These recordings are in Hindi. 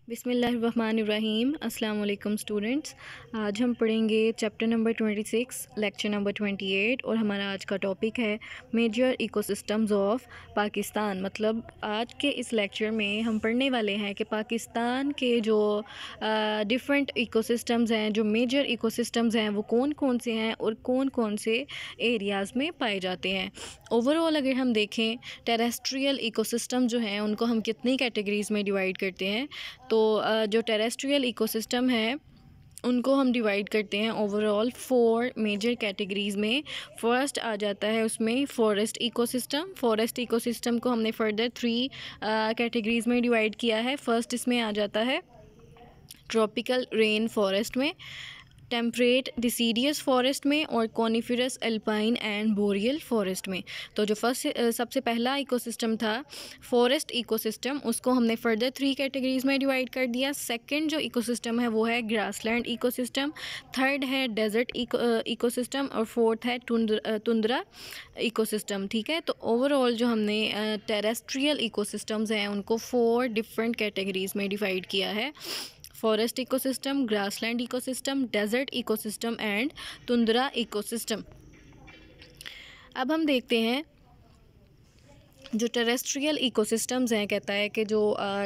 बिस्मिल्लाहिर्रहमानिर्रहीम। अस्सलाम वालेकुम स्टूडेंट्स। आज हम पढ़ेंगे चैप्टर नंबर 26, लेक्चर नंबर 28 और हमारा आज का टॉपिक है मेजर इकोसिस्टम्स ऑफ पाकिस्तान। मतलब आज के इस लेक्चर में हम पढ़ने वाले हैं कि पाकिस्तान के जो डिफरेंट इकोसिस्टम्स हैं, जो मेजर इकोसिस्टम्स हैं, वो कौन कौन से हैं और कौन कौन से एरियाज़ में पाए जाते हैं। ओवरऑल अगर हम देखें टेरेस्ट्रियल इकोसिस्टम जो हैं उनको हम कितनी कैटेगरीज़ में डिवाइड करते हैं, तो जो टेरेस्ट्रियल इकोसिस्टम है उनको हम डिवाइड करते हैं ओवरऑल 4 मेजर कैटेगरीज़ में। फर्स्ट आ जाता है उसमें फॉरेस्ट इकोसिस्टम। फॉरेस्ट इकोसिस्टम को हमने फर्दर 3 कैटेगरीज़ में डिवाइड किया है। फर्स्ट इसमें आ जाता है ट्रॉपिकल रेन फॉरेस्ट में, टेम्परेट डिसीडियस फॉरेस्ट में और coniferous alpine and boreal forest में। तो जो सबसे पहला इकोसिस्टम था फॉरेस्ट इकोसिस्टम, उसको हमने फर्दर 3 कैटेगरीज़ में डिवाइड कर दिया। सेकंड जो इकोसिस्टम है वो है ग्रासलैंड इकोसिस्टम, थर्ड है डेजर्ट इकोसिस्टम और फोर्थ है टुंड्रा इकोसिस्टम। ठीक है, तो ओवरऑल जो हमने टेरेस्ट्रियल इकोसिस्टम्स हैं उनको 4 डिफरेंट कैटेगरीज़ में डिवाइड किया है। Forest ecosystem, grassland ecosystem, desert ecosystem and tundra ecosystem. अब हम देखते हैं जो टेरेस्ट्रियल इकोसिस्टम्स हैं, कहता है कि जो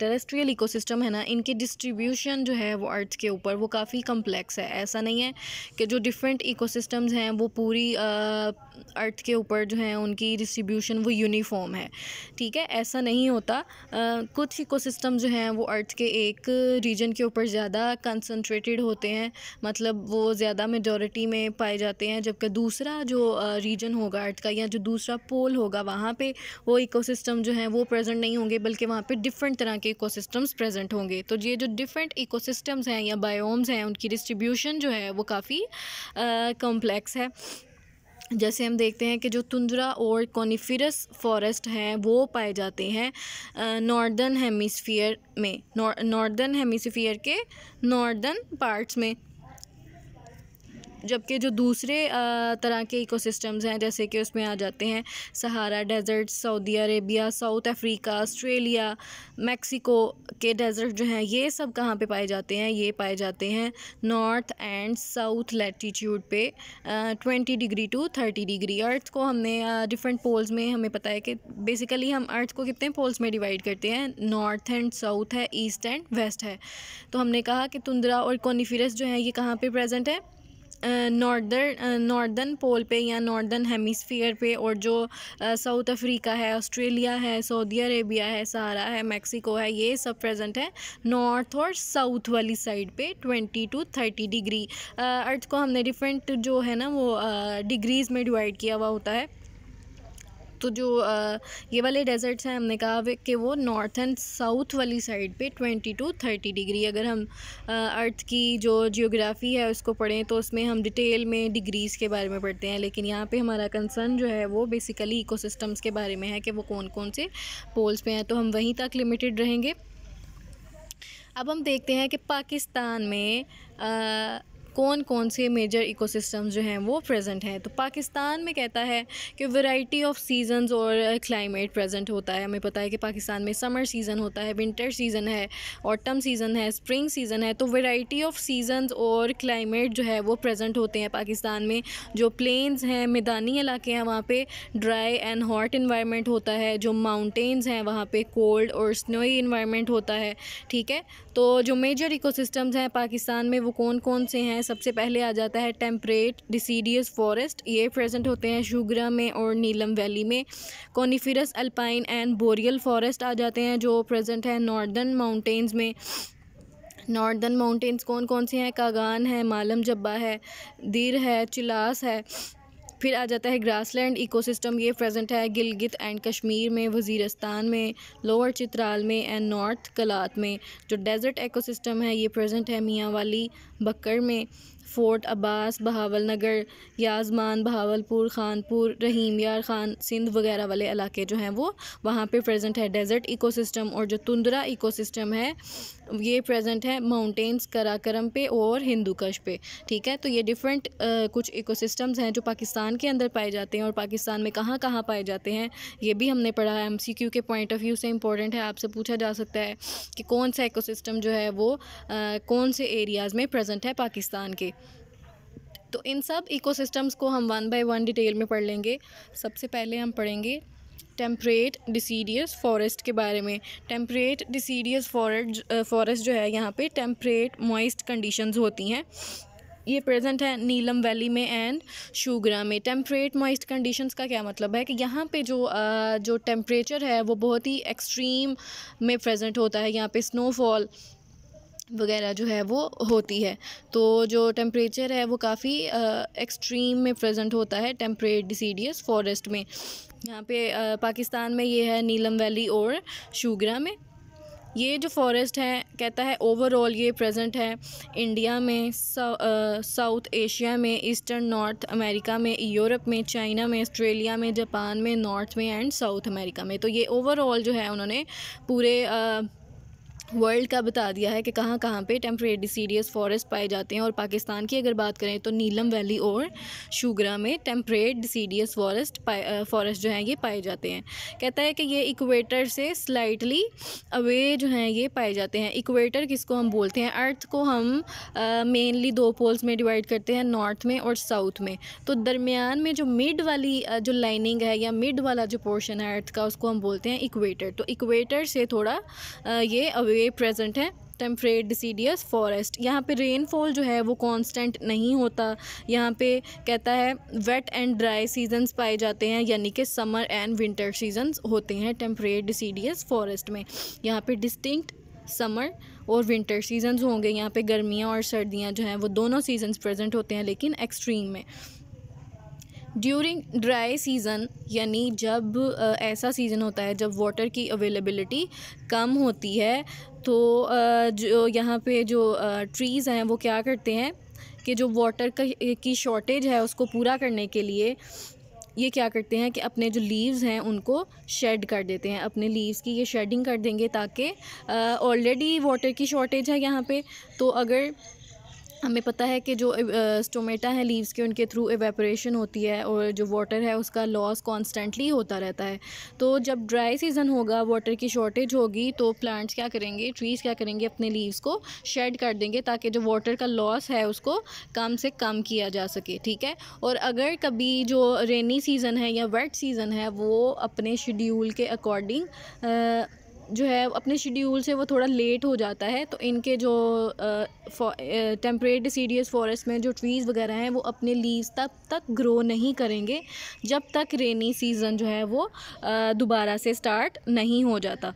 टेरेस्ट्रियल इकोसिस्टम है ना, इनकी डिस्ट्रीब्यूशन जो है वो अर्थ के ऊपर वो काफ़ी कम्प्लेक्स है। ऐसा नहीं है कि जो डिफरेंट इकोसिस्टम्स हैं वो पूरी अर्थ के ऊपर जो है उनकी डिस्ट्रीब्यूशन वो यूनिफॉर्म है। ठीक है, ऐसा नहीं होता। कुछ इकोसिस्टम जो हैं वो अर्थ के एक रीजन के ऊपर ज़्यादा कंसंट्रेटेड होते हैं, मतलब वो ज़्यादा मेजॉरिटी में पाए जाते हैं, जबकि दूसरा जो रीजन होगा अर्थ का या जो दूसरा पोल होगा वहाँ पे वो इकोसिस्टम जो हैं वो प्रेजेंट नहीं होंगे, बल्कि वहाँ पे डिफरेंट तरह के इकोसिस्टम्स प्रेजेंट होंगे। तो ये जो डिफरेंट इकोसिस्टम्स हैं या बायोम्स हैं उनकी डिस्ट्रीब्यूशन जो है वो काफ़ी कॉम्प्लेक्स है। जैसे हम देखते हैं कि जो टुंड्रा और कॉनिफरस फॉरेस्ट हैं वो पाए जाते हैं नॉर्दर्न हेमिस्फीयर में, नॉर्दर्न हेमिस्फीयर के नॉर्दर्न पार्ट्स में, जबकि जो दूसरे तरह के इकोसिस्टम्स हैं जैसे कि उसमें आ जाते हैं Sahara desert, Saudi Arabia, South Africa, Australia, Mexico के डेज़र्ट जो हैं ये सब कहाँ पे पाए जाते हैं, ये पाए जाते हैं नॉर्थ एंड साउथ लैटीट्यूड पे 20 डिग्री टू 30 डिग्री। अर्थ को हमने डिफरेंट पोल्स में, हमें पता है कि बेसिकली हम अर्थ को कितने पोल्स में डिवाइड करते हैं, नॉर्थ एंड साउथ है, ईस्ट एंड वेस्ट है। तो हमने कहा कि टुंड्रा और कॉनिफरस जो है ये कहाँ पे प्रेजेंट है, नॉर्दर्न पोल पे या नॉर्दर्न हेमिस्फीयर पे, और जो साउथ अफ्रीका है, ऑस्ट्रेलिया है, सऊदी अरेबिया है, सहारा है, मैक्सिको है, ये सब प्रेजेंट है नॉर्थ और साउथ वाली साइड पे 20 टू 30 डिग्री। अर्थ को हमने डिफरेंट जो है ना वो डिग्रीज़ में डिवाइड किया हुआ होता है। तो जो ये वाले डेजर्ट्स हैं हमने कहा कि वो नॉर्थ एंड साउथ वाली साइड पे 20 टू 30 डिग्री। अगर हम अर्थ की जो जियोग्राफ़ी है उसको पढ़ें तो उसमें हम डिटेल में डिग्रीज़ के बारे में पढ़ते हैं, लेकिन यहाँ पे हमारा कंसर्न जो है वो बेसिकली इकोसिस्टम्स के बारे में है कि वो कौन कौन से पोल्स पे हैं, तो हम वहीं तक लिमिटेड रहेंगे। अब हम देखते हैं कि पाकिस्तान में कौन कौन से मेजर इकोसिस्टम्स जो हैं वो प्रेजेंट हैं। तो पाकिस्तान में कहता है कि वैरायटी ऑफ सीजन्स और क्लाइमेट प्रेजेंट होता है। हमें पता है कि पाकिस्तान में समर सीज़न होता है, विंटर सीज़न है, ऑटम सीज़न है, स्प्रिंग सीज़न है। तो वैरायटी ऑफ सीजन्स और क्लाइमेट जो है वो प्रेजेंट होते हैं पाकिस्तान में। जो प्लेन्स हैं, मैदानी इलाके हैं, वहाँ पे ड्राई एंड हॉट इन्वायरमेंट होता है। जो माउंटेन्स हैं वहाँ पे कोल्ड और स्नोई इन्वायरमेंट होता है। ठीक है, तो जो मेजर इकोसिस्टम्स हैं पाकिस्तान में वो कौन कौन से हैं, सबसे पहले आ जाता है टेम्परेट डिसीडियस फॉरेस्ट, ये प्रेजेंट होते हैं शुगरा में और नीलम वैली में। Coniferous alpine and boreal forest आ जाते हैं जो प्रेजेंट है नॉर्दर्न माउंटेन्स में। नॉर्दर्न माउंटेन्स कौन कौन से हैं, कागान है, मालम जब्बा है, दीर है, चिलास है। फिर आ जाता है ग्रासलैंड इकोसिस्टम, ये प्रेजेंट है गिलगित एंड कश्मीर में, वज़ीरिस्तान में, लोअर चित्राल में एंड नॉर्थ कलात में। जो डेजर्ट इकोसिस्टम है ये प्रेजेंट है मियाँ वाली, बक्कर में, फोर्ट अब्बास, बहावल नगर, याजमान, बहावलपुर, खानपुर, रहीम यार खान, सिंध वगैरह वाले इलाके जो हैं वो वहाँ पे प्रेजेंट है डेज़र्ट इकोसिस्टम। और जो तुंद्रा इकोसिस्टम है ये प्रेजेंट है माउंटेन्स कराकरम पे और हिंदू कश पे। ठीक है, तो ये डिफरेंट कुछ इकोसिस्टम्स हैं जो पाकिस्तान के अंदर पाए जाते हैं और पाकिस्तान में कहाँ कहाँ पाए जाते हैं ये भी हमने पढ़ा है। MCQ के पॉइंट ऑफ व्यू से इंपॉर्टेंट है, आपसे पूछा जा सकता है कि कौन सा इकोसिस्टम जो है वो कौन से एरियाज़ में प्रेजेंट है पाकिस्तान के। तो इन सब इकोसिस्टम्स को हम 1 बाय 1 डिटेल में पढ़ लेंगे। सबसे पहले हम पढ़ेंगे टेम्परेट डिसीडियस फॉरेस्ट के बारे में। टेम्परेट डिसीडियस फॉरेस्ट जो है यहाँ पे टेम्परेट मॉइस्ट कंडीशंस होती हैं, ये प्रेजेंट है नीलम वैली में एंड शुगरा में। टेम्परेट मॉइस्ट कंडीशंस का क्या मतलब है कि यहाँ पे जो टेम्परेचर है वो बहुत ही एक्सट्रीम में प्रेजेंट होता है, यहाँ पे स्नोफॉल वगैरह जो है वो होती है। तो जो टेम्परेचर है वो काफ़ी एक्सट्रीम में प्रेजेंट होता है टेम्परेट डिसीडियस फॉरेस्ट में। यहाँ पे पाकिस्तान में ये है नीलम वैली और शुगरा में। ये जो फॉरेस्ट है कहता है ओवरऑल ये प्रेजेंट है इंडिया में, साउथ एशिया में, ईस्टर्न नॉर्थ अमेरिका में, यूरोप में, चाइना में, ऑस्ट्रेलिया में, जापान में, नॉर्थ में एंड साउथ अमेरिका में। तो ये ओवरऑल जो है उन्होंने पूरे वर्ल्ड का बता दिया है कि कहाँ कहाँ पे टेम्परेट डिसीडियस फॉरेस्ट पाए जाते हैं। और पाकिस्तान की अगर बात करें तो नीलम वैली और शुगरा में टेम्परेट डिसीडियस फॉरेस्ट जो हैं ये पाए जाते हैं। कहता है कि ये इक्वेटर से स्लाइटली अवे जो हैं ये पाए जाते हैं। इक्वेटर किसको हम बोलते हैं, अर्थ को हम मेनली 2 पोल्स में डिवाइड करते हैं, नॉर्थ में और साउथ में। तो दरमियान में जो मिड वाली जो लाइनिंग है या मिड वाला जो पोर्शन है अर्थ का उसको हम बोलते हैं इक्वेटर। तो इक्वेटर से थोड़ा ये अवे प्रेजेंट है टेम्परेट डिसीडियस फॉरेस्ट। यहाँ पे रेनफॉल जो है वो कांस्टेंट नहीं होता। यहाँ पे कहता है वेट एंड ड्राई सीजन्स पाए जाते हैं, यानी कि समर एंड विंटर सीजन्स होते हैं टेम्परेट डिसीडियस फॉरेस्ट में। यहाँ पे डिस्टिंक्ट समर और विंटर सीजन्स होंगे। यहाँ पे गर्मियाँ और सर्दियाँ जो हैं वो दोनों सीजन्स प्रेजेंट होते हैं लेकिन एक्सट्रीम में। ड्यूरिंग ड्राई सीज़न यानी जब ऐसा सीज़न होता है जब वाटर की अवेलेबिलिटी कम होती है, तो जो यहाँ पे जो ट्रीज़ हैं वो क्या करते हैं कि जो वाटर की शॉर्टेज है उसको पूरा करने के लिए ये क्या करते हैं कि अपने जो लीव्स हैं उनको शेड कर देते हैं, अपने लीव्स की ये शेडिंग कर देंगे ताकि ऑलरेडी वाटर की शॉर्टेज है यहाँ पे। तो अगर हमें पता है कि जो स्टोमेटा है लीव्स के उनके थ्रू एवेपोरेशन होती है और जो वाटर है उसका लॉस कॉन्स्टेंटली होता रहता है। तो जब ड्राई सीज़न होगा, वाटर की शॉर्टेज होगी, तो प्लांट्स क्या करेंगे, ट्रीज़ क्या करेंगे, अपने लीव्स को शेड कर देंगे ताकि जो वाटर का लॉस है उसको कम से कम किया जा सके। ठीक है, और अगर कभी जो रेनी सीज़न है या वेट सीज़न है वो अपने शेड्यूल के अकॉर्डिंग जो है अपने शेड्यूल से वो थोड़ा लेट हो जाता है, तो इनके जो टेम्परेट डिसीडियस फॉरेस्ट में जो ट्रीज़ वगैरह हैं वो अपने लीव्स तक ग्रो नहीं करेंगे जब तक रेनी सीज़न जो है वो दोबारा से स्टार्ट नहीं हो जाता।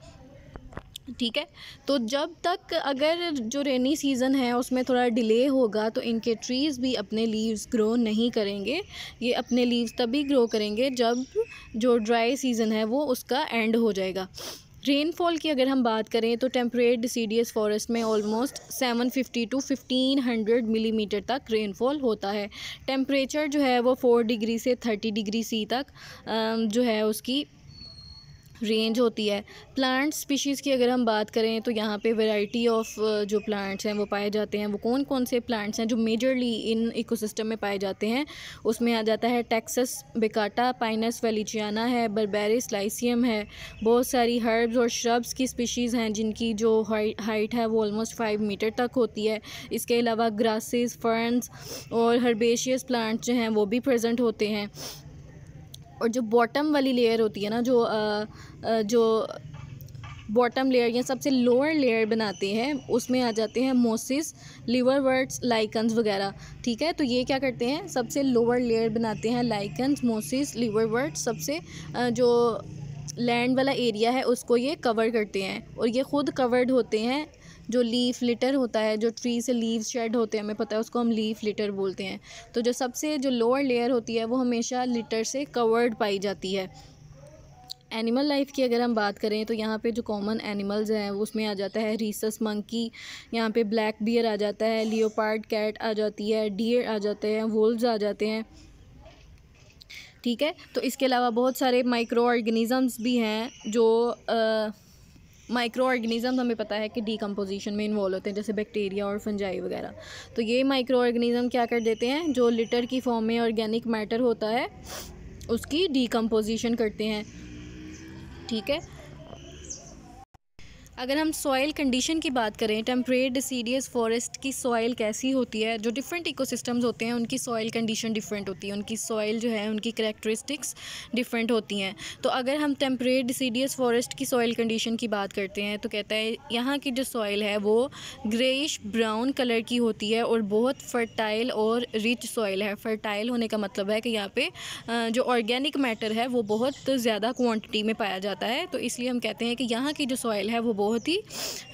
ठीक है, तो जब तक अगर जो रेनी सीज़न है उसमें थोड़ा डिले होगा तो इनके ट्रीज़ भी अपने लीव्स ग्रो नहीं करेंगे। ये अपने लीव्स तभी ग्रो करेंगे जब जो ड्राई सीज़न है वो उसका एंड हो जाएगा। रेनफॉल की अगर हम बात करें तो टेम्परेट डिसीडियस फॉरेस्ट में ऑलमोस्ट 750 टू 1500 मिलीमीटर तक रेनफॉल होता है। टेम्परेचर जो है वो 4 डिग्री से 30 डिग्री सी तक जो है उसकी रेंज होती है। प्लांट स्पीशीज़ की अगर हम बात करें तो यहाँ पे वैरायटी ऑफ जो प्लांट्स हैं वो पाए जाते हैं। वो कौन कौन से प्लांट्स हैं जो मेजरली इन इकोसिस्टम में पाए जाते हैं, उसमें आ जाता है टेक्सस बेकाटा, पाइनस वेलिचियाना है, बर्बेरिस लाइसियम है। बहुत सारी हर्ब्स और श्रब्स की स्पीशीज़ हैं जिनकी जो हाइट है वो ऑलमोस्ट 5 मीटर तक होती है। इसके अलावा ग्रासेस, फर्न्स और हर्बेशियस प्लांट्स जो हैं वो भी प्रेजेंट होते हैं। और जो बॉटम वाली लेयर होती है ना, जो बॉटम लेयर या सबसे लोअर लेयर बनाते हैं, उसमें आ जाते हैं मोसिस, लिवरवर्ट्स, लाइकन्स वगैरह। ठीक है, तो ये क्या करते हैं, सबसे लोअर लेयर बनाते हैं, लाइकन्स, मोसिस, लिवरवर्ट्स। सबसे जो लैंड वाला एरिया है उसको ये कवर करते हैं और ये खुद कवर्ड होते हैं। जो लीफ लिटर होता है, जो ट्री से लीव शेड होते हैं, हमें पता है उसको हम लीफ लिटर बोलते हैं। तो जो सबसे जो लोअर लेयर होती है वो हमेशा लिटर से कवर्ड पाई जाती है। एनिमल लाइफ की अगर हम बात करें तो यहाँ पे जो कॉमन एनिमल्स हैं उसमें आ जाता है रीसस मंकी, यहाँ पे ब्लैक बियर आ जाता है, लियोपार्ड कैट आ जाती है, डियर आ जाते हैं, वुल्व्स आ जाते हैं, ठीक है। तो इसके अलावा बहुत सारे माइक्रो ऑर्गेनिज़म्स भी हैं जो माइक्रो ऑर्गेनिज़म हमें पता है कि डीकम्पोजिशन में इन्वॉल्व होते हैं, जैसे बैक्टीरिया और फंजाई वगैरह। तो ये माइक्रो ऑर्गेनिज़म क्या कर देते हैं, जो लिटर की फॉर्म में ऑर्गेनिक मैटर होता है उसकी डीकम्पोजिशन करते हैं, ठीक है। अगर हम सॉइल कंडीशन की बात करें, टेम्परेट डिसीडियस फॉरेस्ट की सॉइल कैसी होती है, जो डिफरेंट इकोसिस्टम्स होते हैं उनकी सॉइल कंडीशन डिफरेंट होती है, उनकी सॉइल जो है उनकी करैक्टरिस्टिक्स डिफरेंट होती हैं। तो अगर हम टेम्परेट डिसीडियस फॉरेस्ट की सॉइल कंडीशन की बात करते हैं तो कहता है यहाँ की जो सॉइल है वो ग्रेइश ब्राउन कलर की होती है और बहुत फर्टाइल और रिच सॉइल है। फर्टाइल होने का मतलब है कि यहाँ पे जो ऑर्गेनिक मैटर है वो बहुत ज़्यादा क्वांटिटी में पाया जाता है, तो इसलिए हम कहते हैं कि यहाँ की जो सॉइल है वो बहुत ही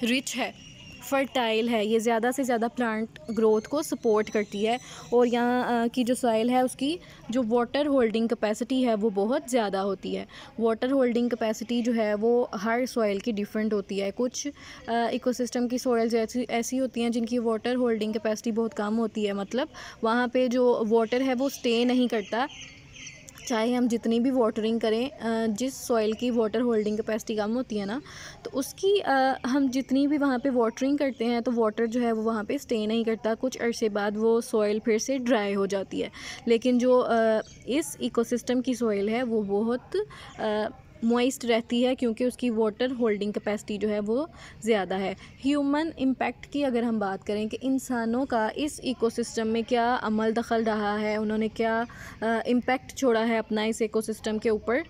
रिच है, फर्टाइल है, ये ज़्यादा से ज़्यादा प्लांट ग्रोथ को सपोर्ट करती है। और यहाँ की जो सॉइल है उसकी जो वाटर होल्डिंग कैपेसिटी है वो बहुत ज़्यादा होती है। वाटर होल्डिंग कैपेसिटी जो है वो हर सॉइल की डिफरेंट होती है। कुछ इकोसिस्टम की सॉइल्स ऐसी होती हैं जिनकी वाटर होल्डिंग कैपेसिटी बहुत कम होती है, मतलब वहाँ पे जो वाटर है वो स्टे नहीं करता, चाहे हम जितनी भी वाटरिंग करें। जिस सॉइल की वाटर होल्डिंग कैपेसिटी कम होती है ना, तो उसकी हम जितनी भी वहाँ पे वाटरिंग करते हैं तो वाटर जो है वो वहाँ पे स्टे नहीं करता, कुछ अरसे बाद वो सॉइल फिर से ड्राई हो जाती है। लेकिन जो इस इकोसिस्टम की सॉइल है वो बहुत मॉइस्ट रहती है क्योंकि उसकी वाटर होल्डिंग कैपेसिटी जो है वो ज़्यादा है। ह्यूमन इम्पैक्ट की अगर हम बात करें कि इंसानों का इस इकोसिस्टम में क्या अमल दखल रहा है, उन्होंने क्या इम्पैक्ट छोड़ा है अपना इस इकोसिस्टम के ऊपर,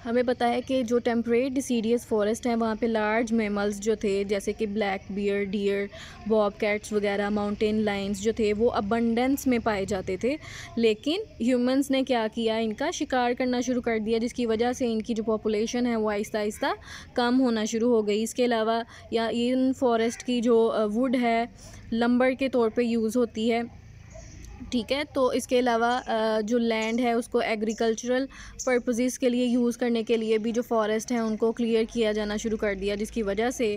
हमें पता है कि जो टेम्परेट डिसीडियस फॉरेस्ट हैं वहाँ पे लार्ज मैमल्स जो थे जैसे कि black bear, deer, bobcats वगैरह, माउंटेन लायंस जो थे वो अबंडेंस में पाए जाते थे। लेकिन ह्यूमंस ने क्या किया, इनका शिकार करना शुरू कर दिया, जिसकी वजह से इनकी जो पॉपुलेशन है वो आहिस्ता आहिस्ता कम होना शुरू हो गई। इसके अलावा या इन फॉरेस्ट की जो वुड है लंबर के तौर पे यूज़ होती है, ठीक है। तो इसके अलावा जो लैंड है उसको एग्रीकल्चरल पर्पसेस के लिए यूज़ करने के लिए भी जो फॉरेस्ट हैं उनको क्लियर किया जाना शुरू कर दिया, जिसकी वजह से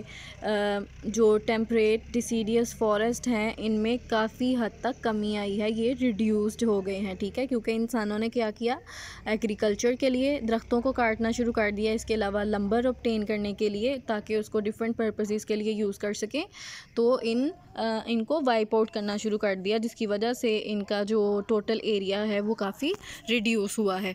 जो टेम्परेट डिसीडियस फॉरेस्ट हैं इनमें काफ़ी हद तक कमी आई है, ये रिड्यूस्ड हो गए हैं, ठीक है। क्योंकि इंसानों ने क्या किया, एग्रीकल्चर के लिए दरख्तों को काटना शुरू कर दिया, इसके अलावा लंबर ऑब्टेन करने के लिए ताकि उसको डिफरेंट पर्पसेस के लिए यूज़ कर सकें, तो इनको वाइप आउट करना शुरू कर दिया, जिसकी वजह से इनका जो टोटल एरिया है वो काफ़ी रिड्यूस हुआ है।